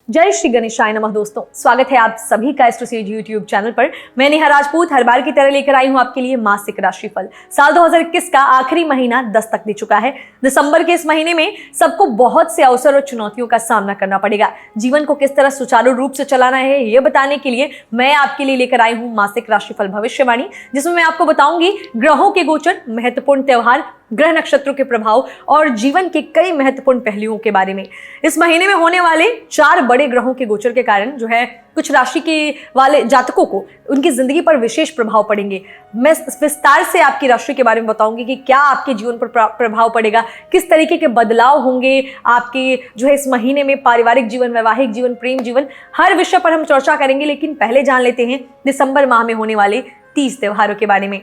जय श्री गणेशाय नमः। दोस्तों, स्वागत है आप सभी का एस्ट्रोसेज यूट्यूब चैनल पर। मैं नेहा राजपूत हर बार की तरह लेकर आई हूं आपके लिए मासिक राशिफल। साल 2021 का आखिरी महीना दस्तक दे चुका है। दिसंबर के इस महीने में सबको बहुत से अवसर और चुनौतियों का सामना करना पड़ेगा। जीवन को किस तरह सुचारू रूप से चलाना है, ये बताने के लिए मैं आपके लिए लेकर आई हूं मासिक राशिफल भविष्यवाणी, जिसमें मैं आपको बताऊंगी ग्रहों के गोचर, महत्वपूर्ण त्योहार, ग्रह नक्षत्रों के प्रभाव और जीवन के कई महत्वपूर्ण पहलुओं के बारे में। इस महीने में होने वाले 4 बड़े ग्रहों के गोचर के कारण जो है कुछ राशि के वाले जातकों को उनकी जिंदगी पर विशेष प्रभाव पड़ेंगे। मैं विस्तार से आपकी राशि के बारे में बताऊंगी कि क्या आपके जीवन पर प्रभाव पड़ेगा, किस तरीके के बदलाव होंगे आपके जो है इस महीने में, पारिवारिक जीवन, वैवाहिक जीवन, प्रेम जीवन, हर विषय पर हम चर्चा करेंगे। लेकिन पहले जान लेते हैं दिसंबर माह में होने वाले 30 त्योहारों के बारे में।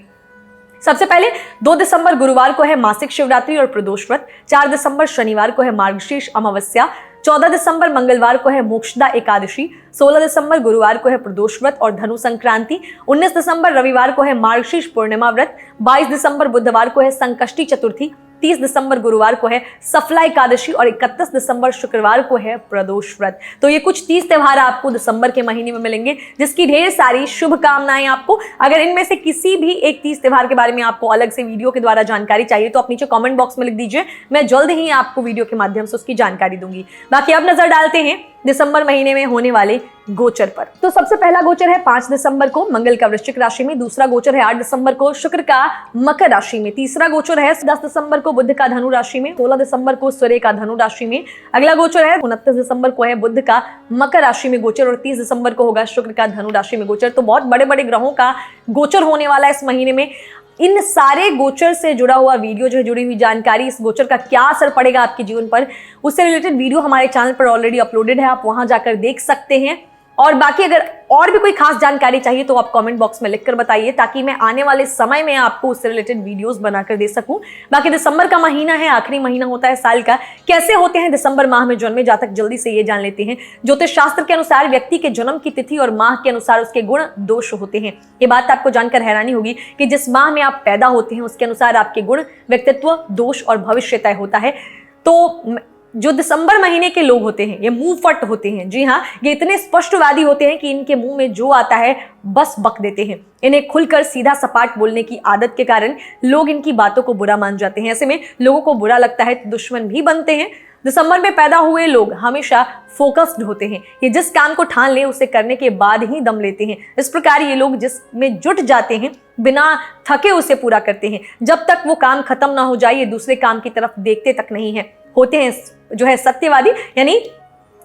सबसे पहले 2 दिसंबर गुरुवार को है मासिक शिवरात्रि और प्रदोष व्रत। 4 दिसंबर शनिवार को है मार्गशीर्ष अमावस्या। 14 दिसंबर मंगलवार को है मोक्षदा एकादशी। 16 दिसंबर गुरुवार को है प्रदोष व्रत और धनु संक्रांति। 19 दिसंबर रविवार को है मार्गशीर्ष पूर्णिमा व्रत। 22 दिसंबर बुधवार को है संकष्टी चतुर्थी। 30 दिसंबर गुरुवार को है सफला एकादशी और 31 दिसंबर शुक्रवार को है प्रदोष व्रत। तो ये कुछ 30 त्योहार आपको दिसंबर के महीने में मिलेंगे, जिसकी ढेर सारी शुभकामनाएं आपको। अगर इनमें से किसी भी एक 30 त्योहार के बारे में आपको अलग से वीडियो के द्वारा जानकारी चाहिए तो आप नीचे कमेंट बॉक्स में लिख दीजिए, मैं जल्द ही आपको वीडियो के माध्यम से उसकी जानकारी दूंगी। बाकी अब नजर डालते हैं दिसंबर महीने में होने वाले गोचर पर। तो सबसे पहला गोचर है 5 दिसंबर को मंगल का वृश्चिक राशि में। दूसरा गोचर है 8 दिसंबर को शुक्र का मकर राशि में। तीसरा गोचर है 10 दिसंबर को बुध का धनु राशि में। 16 दिसंबर को सूर्य का धनु राशि में। अगला गोचर है 29 दिसंबर को है बुध का मकर राशि में गोचर और 30 दिसंबर को होगा शुक्र का धनु राशि में गोचर। तो बहुत बड़े बड़े ग्रहों का गोचर होने वाला है इस महीने में। इन सारे गोचर से जुड़ा हुआ वीडियो जो है, जुड़ी हुई जानकारी, इस गोचर का क्या असर पड़ेगा आपके जीवन पर, उससे रिलेटेड वीडियो हमारे चैनल पर ऑलरेडी अपलोडेड है, आप वहां जाकर देख सकते हैं। और बाकी अगर और भी कोई खास जानकारी चाहिए तो आप कमेंट बॉक्स में लिखकर बताइए, ताकि मैं आने वाले समय में आपको उससे रिलेटेड वीडियोस बनाकर दे सकूं। बाकी दिसंबर का महीना है, आखिरी महीना होता है साल का। कैसे होते हैं दिसंबर माह में जन्मे जातक, जल्दी से ये जान लेते हैं। ज्योतिष शास्त्र के अनुसार व्यक्ति के जन्म की तिथि और माह के अनुसार उसके गुण दोष होते हैं। ये बात आपको जानकर हैरानी होगी कि जिस माह में आप पैदा होते हैं उसके अनुसार आपके गुण, व्यक्तित्व, दोष और भविष्य तय होता है। तो जो दिसंबर महीने के लोग होते हैं ये मुंह फट होते हैं। जी हाँ, ये इतने स्पष्टवादी होते हैं कि इनके मुंह में जो आता है बस बक देते हैं। इन्हें खुलकर सीधा सपाट बोलने की आदत के कारण लोग इनकी बातों को बुरा मान जाते हैं। ऐसे में लोगों को बुरा लगता है तो दुश्मन भी बनते हैं। दिसंबर में पैदा हुए लोग हमेशा फोकस्ड होते हैं। ये जिस काम को ठान ले उसे करने के बाद ही दम लेते हैं। इस प्रकार ये लोग जिसमें जुट जाते हैं बिना थके उसे पूरा करते हैं। जब तक वो काम खत्म ना हो जाए ये दूसरे काम की तरफ देखते तक नहीं है। होते हैं जो है सत्यवादी, यानी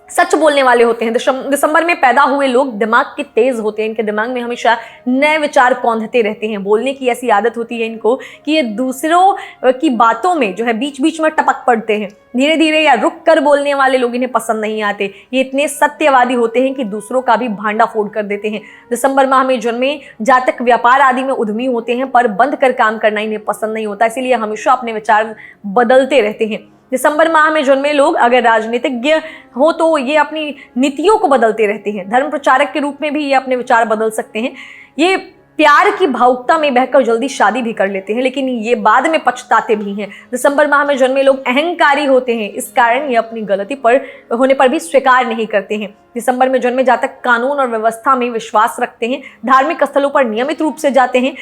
सच बोलने वाले होते हैं। दिसंबर में पैदा हुए लोग दिमाग के तेज होते हैं। इनके दिमाग में हमेशा नए विचार कौंधते रहते हैं। बोलने की ऐसी आदत होती है इनको कि ये दूसरों की बातों में जो है बीच बीच में टपक पड़ते हैं। धीरे धीरे या रुक कर बोलने वाले लोग इन्हें पसंद नहीं आते। ये इतने सत्यवादी होते हैं कि दूसरों का भी भांडा फोड़ कर देते हैं। दिसंबर माह में जन्मे जातक व्यापार आदि में उद्यमी होते हैं, पर बंद कर काम करना इन्हें पसंद नहीं होता, इसीलिए हमेशा अपने विचार बदलते रहते हैं। दिसंबर माह में जन्मे लोग अगर राजनीतिज्ञ हो तो ये अपनी नीतियों को बदलते रहते हैं। धर्म प्रचारक के रूप में भी ये अपने विचार बदल सकते हैं। ये प्यार की भावुकता में बहकर जल्दी शादी भी कर लेते हैं, लेकिन ये बाद में पछताते भी हैं। दिसंबर माह में जन्मे लोग अहंकारी होते हैं, इस कारण ये अपनी गलती पर होने पर भी स्वीकार नहीं करते हैं। दिसंबर में जन्मे जातक कानून और व्यवस्था में विश्वास रखते हैं, धार्मिक स्थलों पर नियमित रूप से जाते हैं।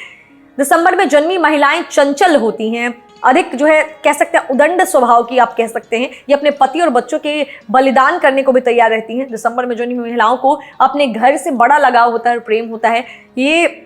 दिसंबर में जन्मी महिलाएं चंचल होती हैं, अधिक जो है कह सकते हैं उदंड स्वभाव की आप कह सकते हैं। ये अपने पति और बच्चों के बलिदान करने को भी तैयार रहती हैं। दिसंबर में जन्मी महिलाओं को अपने घर से बड़ा लगाव होता है, प्रेम होता है। ये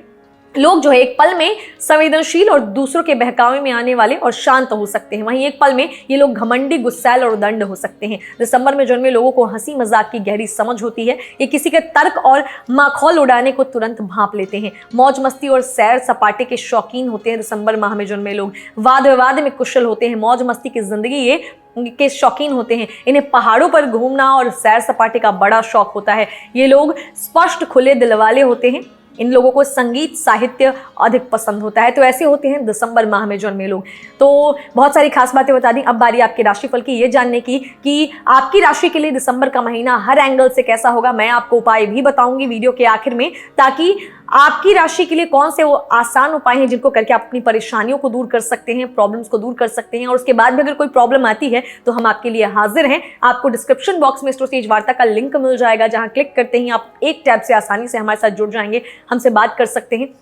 लोग जो है एक पल में संवेदनशील और दूसरों के बहकावे में आने वाले और शांत हो सकते हैं। वहीं एक पल में ये लोग घमंडी, गुस्सैल और उदंड हो सकते हैं। दिसंबर में जन्मे लोगों को हंसी मजाक की गहरी समझ होती है। ये किसी के तर्क और माखौल उड़ाने को तुरंत भांप लेते हैं। मौज मस्ती और सैर सपाटे के शौकीन होते हैं। दिसंबर माह में जन्मे लोग वाद विवाद में कुशल होते हैं। मौज मस्ती की जिंदगी ये के शौकीन होते हैं। इन्हें पहाड़ों पर घूमना और सैर सपाटे का बड़ा शौक होता है। ये लोग स्पष्ट खुले दिल वाले होते हैं। इन लोगों को संगीत साहित्य अधिक पसंद होता है। तो ऐसे होते हैं दिसंबर माह में जन्मे लोग। तो बहुत सारी खास बातें बता दी। अब बारी आपके राशिफल की ये जानने की कि आपकी राशि के लिए दिसंबर का महीना हर एंगल से कैसा होगा। मैं आपको उपाय भी बताऊंगी वीडियो के आखिर में, ताकि आपकी राशि के लिए कौन से वो आसान उपाय हैं जिनको करके आप अपनी परेशानियों को दूर कर सकते हैं, प्रॉब्लम्स को दूर कर सकते हैं, और उसके बाद भी अगर कोई प्रॉब्लम आती है तो हम आपके लिए हाजिर हैं। आपको डिस्क्रिप्शन बॉक्स में एस्ट्रोसेज वार्ता का लिंक मिल जाएगा, जहां क्लिक करते ही आप एक टैब से आसानी से हमारे साथ जुड़ जाएंगे, हमसे बात कर सकते हैं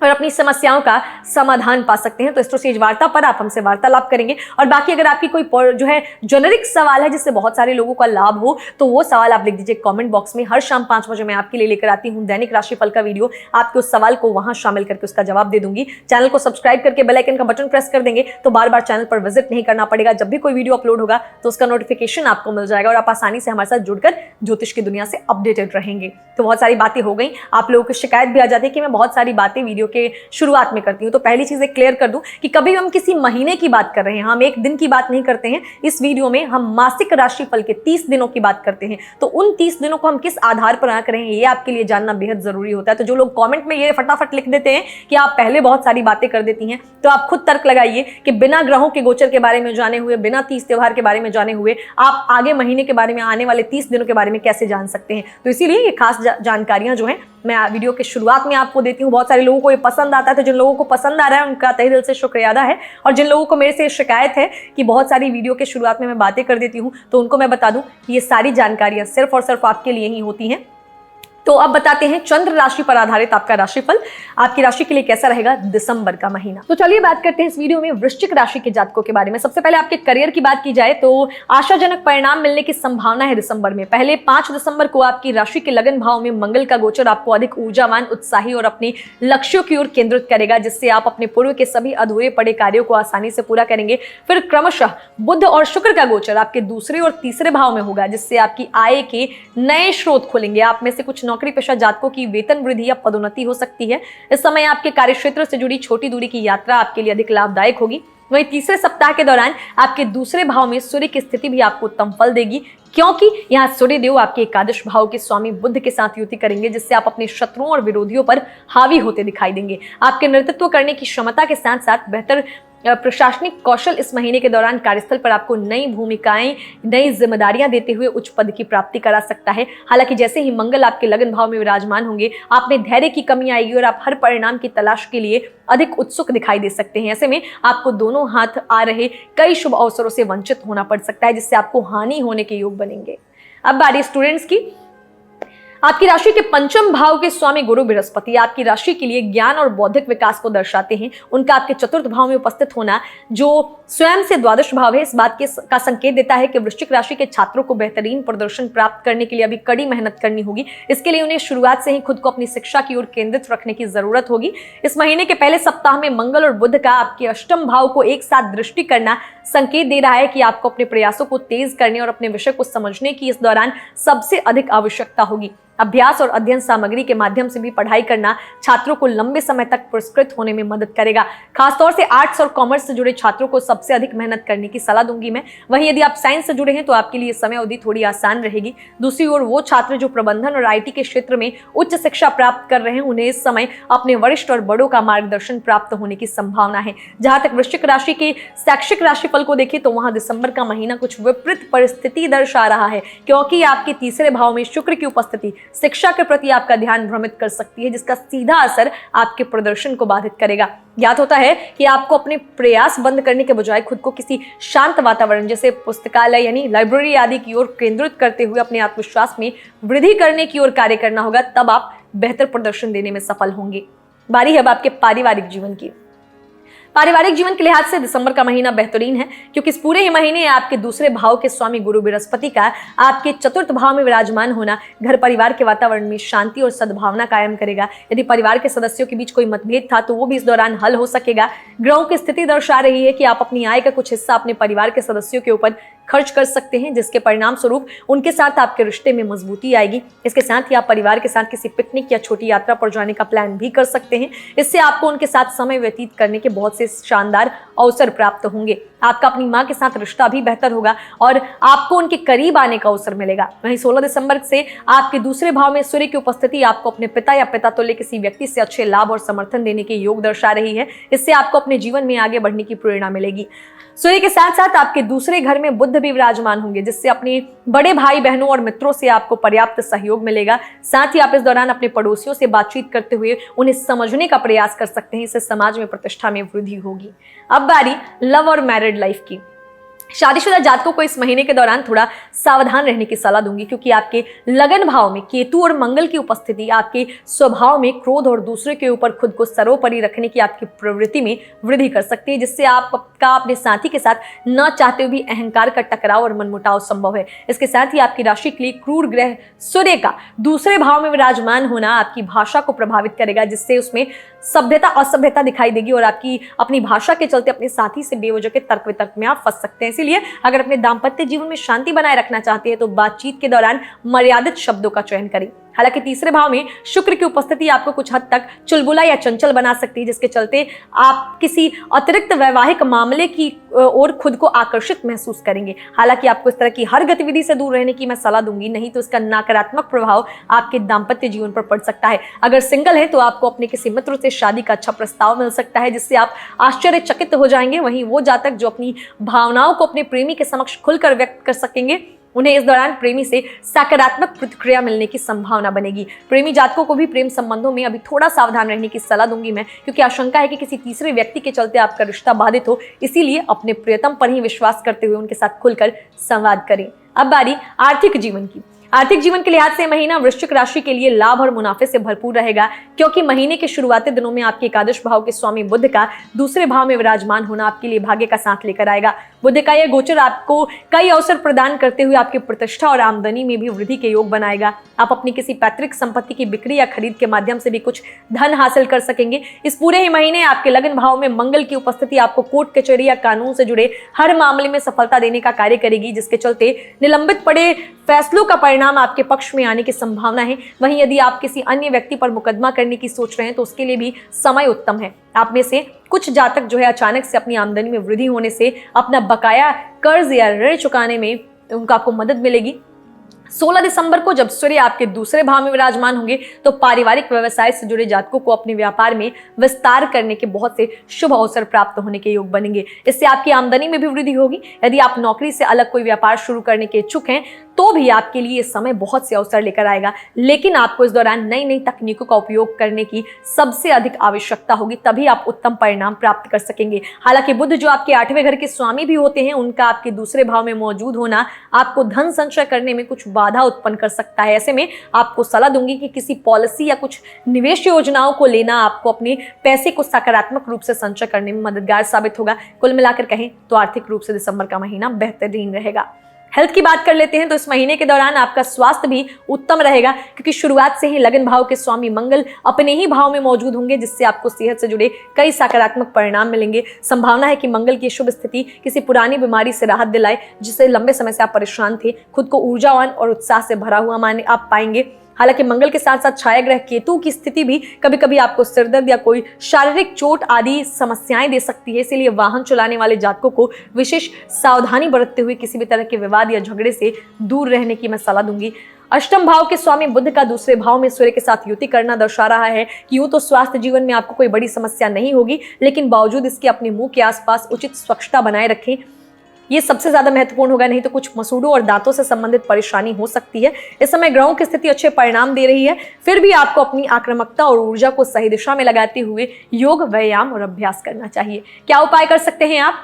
और अपनी समस्याओं का समाधान पा सकते हैं। तो एस्ट्रोसेज वार्ता पर आप हमसे वार्तालाप करेंगे। और बाकी अगर आपकी कोई जो है जेनेरिक सवाल है जिससे बहुत सारे लोगों का लाभ हो, तो वो सवाल आप लिख दीजिए कमेंट बॉक्स में। हर शाम 5 बजे मैं आपके लिए लेकर आती हूँ दैनिक राशिफल का वीडियो, आपके उस सवाल को वहां शामिल करके उसका जवाब दे दूंगी। चैनल को सब्सक्राइब करके बेल आइकन का बटन प्रेस कर देंगे तो बार बार चैनल पर विजिट नहीं करना पड़ेगा। जब भी कोई वीडियो अपलोड होगा तो उसका नोटिफिकेशन आपको मिल जाएगा और आप आसानी से हमारे साथ जुड़कर ज्योतिष की दुनिया से अपडेटेड रहेंगे। तो बहुत सारी बातें हो गई। आप लोगों की शिकायत भी आ जाती है कि मैं बहुत सारी बातें वीडियो के शुरुआत में करती हूं। तो पहली चीज क्लियर कर दूं कि कभी हम किसी महीने की बात कर रहे हैं, हम एक दिन की बात नहीं करते हैं। इस वीडियो में हम मासिक राशिफल के 30 दिनों की बात करते हैं। तो उन 30 दिनों को हम किस आधार पर आंक रहे हैं, ये आपके लिए जानना बेहद जरूरी होता है। तो जो लोग कमेंट में ये फटाफट लिख देते हैं कि आप पहले बहुत सारी बातें कर देती हैं, तो आप खुद तर्क लगाइए कि बिना ग्रहों के गोचर के बारे में जाने हुए, बिना 30 त्योहार के बारे में जाने हुए आप आगे महीने के बारे में, आने वाले 30 दिनों के बारे में कैसे जान सकते हैं। तो इसीलिए ये खास जानकारियां जो है मैं वीडियो के शुरुआत में आपको देती हूँ। बहुत सारे लोगों को ये पसंद आता है, तो जिन लोगों को पसंद आ रहा है उनका तहे दिल से शुक्रिया अदा है। और जिन लोगों को मेरे से शिकायत है कि बहुत सारी वीडियो के शुरुआत में मैं बातें कर देती हूँ, तो उनको मैं बता दूं कि ये सारी जानकारियां सिर्फ और सिर्फ आपके लिए ही होती हैं। तो अब बताते हैं चंद्र राशि पर आधारित आपका राशिफल, आपकी राशि के लिए कैसा रहेगा दिसंबर का महीना। तो चलिए बात करते हैं इस वीडियो में वृश्चिक राशि के जातकों के बारे में। सबसे पहले आपके करियर की बात की जाए तो आशाजनक परिणाम मिलने की संभावना है दिसंबर में। पहले 5 दिसंबर को आपकी राशि के लगन भाव में मंगल का गोचर आपको अधिक ऊर्जावान, उत्साही और अपने लक्ष्यों की ओर केंद्रित करेगा, जिससे आप अपने पूर्व के सभी अधूरे पड़े कार्यों को आसानी से पूरा करेंगे। फिर क्रमशः बुध और शुक्र का गोचर आपके दूसरे और तीसरे भाव में होगा, जिससे आपकी आय के नए स्रोत खुलेंगे। आप में से कुछ नौकरी पेशा जातकों की वेतन वृद्धि या पदोन्नति हो सकती है। इस समय आपके कार्यक्षेत्र से जुड़ी छोटी दूरी की यात्रा आपके लिए अधिक लाभदायक होगी। वहीं तीसरे सप्ताह के दौरान आपके दूसरे भाव में सूर्य की स्थिति भी आपको उत्तम फल देगी, क्योंकि यहाँ सूर्य देव आपके एकादश भाव के स्वामी बुध के साथ युति करेंगे, जिससे आप अपने शत्रुओं और विरोधियों पर हावी होते दिखाई देंगे। आपके नेतृत्व करने की क्षमता के साथ साथ बेहतर प्रशासनिक कौशल इस महीने के दौरान कार्यस्थल पर आपको नई भूमिकाएं, नई जिम्मेदारियां देते हुए उच्च पद की प्राप्ति करा सकता है। हालांकि जैसे ही मंगल आपके लगन भाव में विराजमान होंगे, आप में धैर्य की कमी आएगी और आप हर परिणाम की तलाश के लिए अधिक उत्सुक दिखाई दे सकते हैं। ऐसे में आपको दोनों हाथ आ रहे कई शुभ अवसरों से वंचित होना पड़ सकता है, जिससे आपको हानि होने के योग बनेंगे। अब बारी स्टूडेंट्स की। आपकी राशि के पंचम भाव के स्वामी गुरु बृहस्पति आपकी राशि के लिए ज्ञान और बौद्धिक विकास को दर्शाते हैं। उनका आपके चतुर्थ भाव में उपस्थित होना, जो स्वयं से द्वादश भाव है, इस बात का संकेत देता है कि वृश्चिक राशि के छात्रों को बेहतरीन प्रदर्शन प्राप्त करने के लिए अभी कड़ी मेहनत करनी होगी। इसके लिए उन्हें शुरुआत से ही खुद को अपनी शिक्षा की ओर केंद्रित रखने की जरूरत होगी। इस महीने के पहले सप्ताह में मंगल और बुध का आपके अष्टम भाव को एक साथ दृष्टि करना संकेत दे रहा है कि आपको अपने प्रयासों को तेज करने और अपने विषय को समझने की इस दौरान सबसे अधिक आवश्यकता होगी। अभ्यास और अध्ययन सामग्री के माध्यम से भी पढ़ाई करना छात्रों को लंबे समय तक पुरस्कृत होने में मदद करेगा। खासतौर से आर्ट्स और कॉमर्स से जुड़े छात्रों को सबसे अधिक मेहनत करने की सलाह दूंगी मैं। वहीं यदि आप साइंस से जुड़े हैं तो आपके लिए समय अवधि थोड़ी आसान रहेगी। दूसरी ओर वो छात्र जो प्रबंधन और IT के क्षेत्र में उच्च शिक्षा प्राप्त कर रहे हैं, उन्हें इस समय अपने वरिष्ठ और बड़ों का मार्गदर्शन प्राप्त होने की संभावना है। जहां तक वृश्चिक राशि के शैक्षिक राशिफल को देखें तो वहां दिसंबर का महीना कुछ विपरीत परिस्थिति दर्शा रहा है, क्योंकि आपके तीसरे भाव में शुक्र की उपस्थिति शिक्षा के प्रति आपका ध्यान भ्रमित कर सकती है, जिसका सीधा असर आपके प्रदर्शन को बाधित करेगा। ज्ञात होता है कि आपको अपने प्रयास बंद करने के बजाय खुद को किसी शांत वातावरण जैसे पुस्तकालय यानी लाइब्रेरी आदि की ओर केंद्रित करते हुए अपने आत्मविश्वास में वृद्धि करने की ओर कार्य करना होगा, तब आप बेहतर प्रदर्शन देने में सफल होंगे। बारी है अब आपके पारिवारिक जीवन की। पारिवारिक जीवन के लिहाज से दिसंबर का महीना बेहतरीन है, क्योंकि इस पूरे ही महीने आपके दूसरे भाव के स्वामी गुरु बृहस्पति का आपके चतुर्थ भाव में विराजमान होना घर परिवार के वातावरण में शांति और सद्भावना कायम करेगा। यदि परिवार के सदस्यों के बीच कोई मतभेद था तो वो भी इस दौरान हल हो सकेगा। ग्रहों की स्थिति दर्शा रही है कि आप अपनी आय का कुछ हिस्सा अपने परिवार के सदस्यों के ऊपर खर्च कर सकते हैं, जिसके परिणाम स्वरूप उनके साथ आपके रिश्ते में मजबूती आएगी। इसके साथ ही आप परिवार के साथ किसी पिकनिक या छोटी यात्रा पर जाने का प्लान भी कर सकते हैं। इससे आपको उनके साथ समय व्यतीत करने के बहुत से शानदार अवसर प्राप्त होंगे। आपका अपनी माँ के साथ रिश्ता भी बेहतर होगा और आपको उनके करीब आने का अवसर मिलेगा। वहीं 16 दिसंबर से आपके दूसरे भाव में सूर्य की उपस्थिति आपको अपने पिता या पिता तुल्य किसी व्यक्ति से अच्छे लाभ और समर्थन देने के योग दर्शा रही है। इससे आपको अपने जीवन में आगे बढ़ने की प्रेरणा मिलेगी। सूर्य के साथ साथ आपके दूसरे घर में बुध भी विराजमान होंगे, जिससे अपने बड़े भाई बहनों और मित्रों से आपको पर्याप्त सहयोग मिलेगा। साथ ही आप इस दौरान अपने पड़ोसियों से बातचीत करते हुए उन्हें समझने का प्रयास कर सकते हैं। इससे समाज में प्रतिष्ठा में वृद्धि होगी। अब बारी लव और मैरिड लाइफ की। शादीशुदा जातकों को इस महीने के दौरान थोड़ा सावधान रहने की सलाह दूंगी, क्योंकि आपके लगन भाव में केतु और मंगल की उपस्थिति आपके स्वभाव में क्रोध और दूसरे के ऊपर खुद को सर्वोपरि रखने की आपकी प्रवृत्ति में वृद्धि कर सकती है, जिससे आपका अपने साथी के साथ न चाहते हुए भी अहंकार का टकराव और मनमुटाव संभव है। इसके साथ ही आपकी राशि के लिए क्रूर ग्रह सूर्य का दूसरे भाव में विराजमान होना आपकी भाषा को प्रभावित करेगा, जिससे उसमें सभ्यता असभ्यता दिखाई देगी और आपकी अपनी भाषा के चलते अपने साथी से बेवजह के तर्क वितर्क में आप फंस सकते हैं। इसीलिए अगर अपने दाम्पत्य जीवन में शांति बनाए रखना चाहते हैं तो बातचीत के दौरान मर्यादित शब्दों का चयन करें। हालांकि तीसरे भाव में शुक्र की उपस्थिति आपको कुछ हद तक चुलबुला या चंचल बना सकती है, जिसके चलते आप किसी अतिरिक्त वैवाहिक मामले की ओर खुद को आकर्षित महसूस करेंगे। हालांकि आपको इस तरह की हर गतिविधि से दूर रहने की मैं सलाह दूंगी, नहीं तो इसका नकारात्मक प्रभाव आपके दाम्पत्य जीवन पर पड़ सकता है। अगर सिंगल है तो आपको अपने किसी मित्र से शादी का अच्छा प्रस्ताव मिल सकता है, जिससे आप आश्चर्यचकित हो जाएंगे। वहीं वो जातक जो अपनी भावनाओं को अपने प्रेमी के समक्ष खुलकर व्यक्त कर सकेंगे, उन्हें इस दौरान प्रेमी से सकारात्मक प्रतिक्रिया मिलने की संभावना बनेगी। प्रेमी जातकों को भी प्रेम संबंधों में अभी थोड़ा सावधान रहने की सलाह दूंगी मैं, क्योंकि आशंका है कि किसी तीसरे व्यक्ति के चलते आपका रिश्ता बाधित हो। इसीलिए अपने प्रियतम पर ही विश्वास करते हुए उनके साथ खुलकर संवाद करें। अब बारी आर्थिक जीवन की। आर्थिक जीवन के लिहाज से महीना वृश्चिक राशि के लिए लाभ और मुनाफे से भरपूर रहेगा, क्योंकि महीने के शुरुआती दिनों में आपके एकादश भाव के स्वामी बुध का दूसरे भाव में विराजमान होना आपके लिए भाग्य का साथ लेकर आएगा। बुध का यह गोचर आपको कई अवसर प्रदान करते हुए आपकी प्रतिष्ठा और आमदनी में भी वृद्धि के योग बनाएगा। आप अपनी किसी पैतृक संपत्ति की बिक्री या खरीद के माध्यम से भी कुछ धन हासिल कर सकेंगे। इस पूरे ही महीने आपके लगन भाव में मंगल की उपस्थिति आपको कोर्ट कचहरी या कानून से जुड़े हर मामले में सफलता देने का कार्य करेगी, जिसके चलते निलंबित पड़े फैसलों का परिणाम आपके पक्ष में आने की संभावना है। वहीं यदि आप किसी अन्य व्यक्ति पर मुकदमा करने की सोच रहे हैं तो उसके लिए भी समय उत्तम है। आप में से कुछ जातक जो है अचानक से अपनी आमदनी में वृद्धि होने से अपना बकाया कर्ज या ऋण चुकाने में उनको आपको मदद मिलेगी। 16 दिसंबर को जब सूर्य आपके दूसरे भाव में विराजमान होंगे तो पारिवारिक व्यवसाय से जुड़े जातकों को अपने व्यापार में विस्तार करने के बहुत से शुभ अवसर प्राप्त होने के योग बनेंगे। इससे आपकी आमदनी में भी वृद्धि होगी। यदि आप नौकरी से अलग कोई व्यापार शुरू करने के इच्छुक हैं तो भी आपके लिए इस समय बहुत से अवसर लेकर आएगा, लेकिन आपको इस दौरान नई नई तकनीकों का उपयोग करने की सबसे अधिक आवश्यकता होगी, तभी आप उत्तम परिणाम प्राप्त कर सकेंगे। हालांकि बुध जो आपके 8वें घर के स्वामी भी होते हैं, उनका आपके दूसरे भाव में मौजूद होना आपको धन संचय करने में कुछ बाधा उत्पन्न कर सकता है। ऐसे में आपको सलाह दूंगी कि किसी पॉलिसी या कुछ निवेश योजनाओं को लेना आपको अपने पैसे को सकारात्मक रूप से संचय करने में मददगार साबित होगा। कुल मिलाकर कहें तो आर्थिक रूप से दिसंबर का महीना बेहतरीन रहेगा। हेल्थ की बात कर लेते हैं तो इस महीने के दौरान आपका स्वास्थ्य भी उत्तम रहेगा, क्योंकि शुरुआत से ही लगन भाव के स्वामी मंगल अपने ही भाव में मौजूद होंगे, जिससे आपको सेहत से जुड़े कई सकारात्मक परिणाम मिलेंगे। संभावना है कि मंगल की शुभ स्थिति किसी पुरानी बीमारी से राहत दिलाए, जिससे लंबे समय से आप परेशान थे। खुद को ऊर्जावान और उत्साह से भरा हुआ माने आप पाएंगे। हालांकि मंगल के साथ साथ छाया ग्रह केतु की स्थिति भी कभी कभी आपको सिरदर्द या कोई शारीरिक चोट आदि समस्याएं दे सकती है। इसीलिए वाहन चलाने वाले जातकों को विशेष सावधानी बरतते हुए किसी भी तरह के विवाद या झगड़े से दूर रहने की मैं सलाह दूंगी। अष्टम भाव के स्वामी बुध का दूसरे भाव में सूर्य के साथ युति करना दर्शा रहा है कि यूं तो स्वास्थ्य जीवन में आपको कोई बड़ी समस्या नहीं होगी, लेकिन बावजूद इसके अपने मुंह के आसपास उचित स्वच्छता बनाए रखें। ये सबसे ज्यादा महत्वपूर्ण होगा, नहीं तो कुछ मसूड़ों और दांतों से संबंधित परेशानी हो सकती है। इस समय ग्रहों की स्थिति अच्छे परिणाम दे रही है, फिर भी आपको अपनी आक्रामकता और ऊर्जा को सही दिशा में लगाते हुए योग, व्यायाम और अभ्यास करना चाहिए। क्या उपाय कर सकते हैं आप?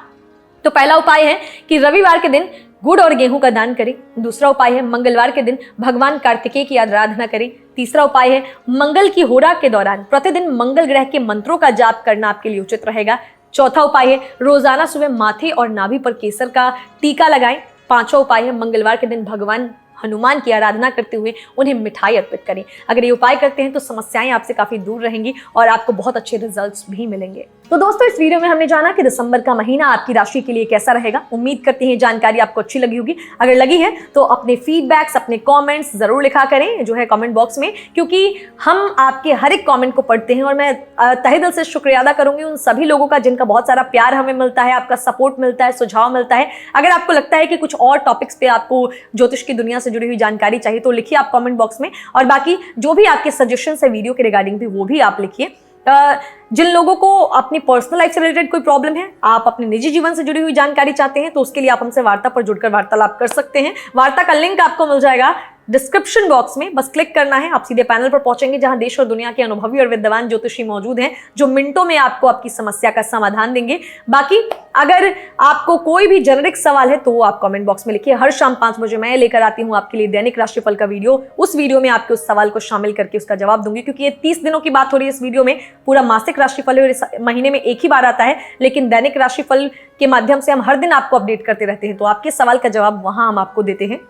तो पहला उपाय है कि रविवार के दिन गुड़ और गेहूं का दान करें। दूसरा उपाय है मंगलवार के दिन भगवान कार्तिकेय की आराधना करें। तीसरा उपाय है मंगल की होरा के दौरान प्रतिदिन मंगल ग्रह के मंत्रों का जाप करना आपके लिए उचित रहेगा। चौथा उपाय है रोजाना सुबह माथे और नाभि पर केसर का टीका लगाएं। पांचवा उपाय है मंगलवार के दिन भगवान हनुमान की आराधना करते हुए उन्हें मिठाई अर्पित करें। अगर ये उपाय करते हैं तो समस्याएं आपसे काफी दूर रहेंगी और आपको बहुत अच्छे रिजल्ट्स भी मिलेंगे। तो दोस्तों, इस वीडियो में हमने जाना कि दिसंबर का महीना आपकी राशि के लिए कैसा रहेगा। उम्मीद करते हैं जानकारी आपको अच्छी लगी होगी। अगर लगी है तो अपने फीडबैक्स, अपने कमेंट्स जरूर लिखा करें जो है कमेंट बॉक्स में, क्योंकि हम आपके हर एक कमेंट को पढ़ते हैं और मैं तहे दिल से शुक्रिया अदा करूंगी उन सभी लोगों का जिनका बहुत सारा प्यार हमें मिलता है, आपका सपोर्ट मिलता है, सुझाव मिलता है। अगर आपको लगता है कि कुछ और टॉपिक्स पे आपको ज्योतिष की दुनिया से जुड़ी हुई जानकारी चाहिए तो लिखिए आप कमेंट बॉक्स में, और बाकी जो भी आपके सजेशंस है वीडियो के रिगार्डिंग भी वो भी आप लिखिए। जिन लोगों को अपनी पर्सनल लाइफ से रिलेटेड कोई प्रॉब्लम है, आप अपने निजी जीवन से जुड़ी हुई जानकारी चाहते हैं, तो उसके लिए आप हमसे वार्ता पर जुड़कर वार्तालाप कर सकते हैं। वार्ता का लिंक आपको मिल जाएगा डिस्क्रिप्शन बॉक्स में, बस क्लिक करना है, आप सीधे पैनल पर पहुंचेंगे जहां देश और दुनिया के अनुभवी और विद्वान ज्योतिषी मौजूद हैं, जो मिनटों में आपको आपकी समस्या का समाधान देंगे। बाकी अगर आपको कोई भी जेनेरिक सवाल है तो वो आप कमेंट बॉक्स में लिखिए। हर शाम 5 बजे मैं लेकर आती हूं आपके लिए दैनिक राशिफल का वीडियो। उस वीडियो में आपके उस सवाल को शामिल करके उसका जवाब दूंगी, क्योंकि ये 30 दिनों की बात हो रही है इस वीडियो में। पूरा मासिक राशिफल है, इस महीने में एक ही बार आता है, लेकिन दैनिक राशिफल के माध्यम से हम हर दिन आपको अपडेट करते रहते हैं, तो आपके सवाल का जवाब वहां हम आपको देते हैं।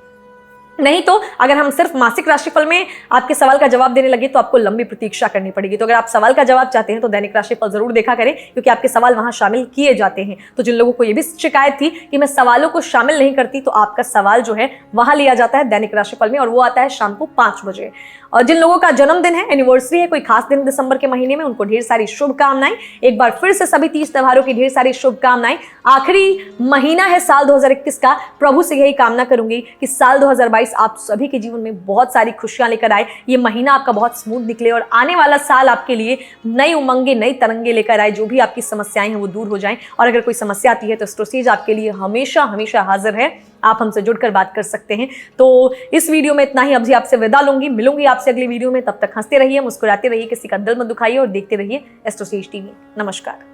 नहीं तो अगर हम सिर्फ मासिक राशिफल में आपके सवाल का जवाब देने लगे तो आपको लंबी प्रतीक्षा करनी पड़ेगी। तो अगर आप सवाल का जवाब चाहते हैं तो दैनिक राशिफल जरूर देखा करें, क्योंकि आपके सवाल वहां शामिल किए जाते हैं। तो जिन लोगों को यह भी शिकायत थी कि मैं सवालों को शामिल नहीं करती, तो आपका सवाल जो है वहां लिया जाता है दैनिक राशिफल में, और वो आता है शाम को 5 बजे। और जिन लोगों का जन्मदिन है, एनिवर्सरी है, कोई खास दिन दिसंबर के महीने में, उनको ढेर सारी शुभकामनाएं। एक बार फिर से सभी 30 त्योहारों की ढेर सारी शुभकामनाएं। आखिरी महीना है साल 2021 का। प्रभु से यही कामना करूंगी कि साल 2022 आप सभी के जीवन में बहुत सारी खुशियां लेकर आए, ये महीना आपका बहुत स्मूथ निकले, और आने वाला साल आपके लिए नई उमंगे, नई तरंगे लेकर आए। जो भी आपकी समस्याएं हैं वो दूर हो जाएं, और अगर कोई समस्या आती है तो एस्ट्रोसेज आपके लिए हमेशा हमेशा हाजिर है। आप हमसे जुड़कर बात कर सकते हैं। तो इस वीडियो में इतना ही। अब जी आपसे विदा लूंगी, मिलूंगी आपसे अगली वीडियो में। तब तक हंसते रहिए, मुस्कुराते रहिए, किसी का दिल मत दुखाइए, और देखते रहिए एस्ट्रोसेज टीवी। नमस्कार।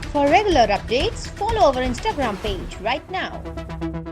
For regular updates, follow our Instagram page right now.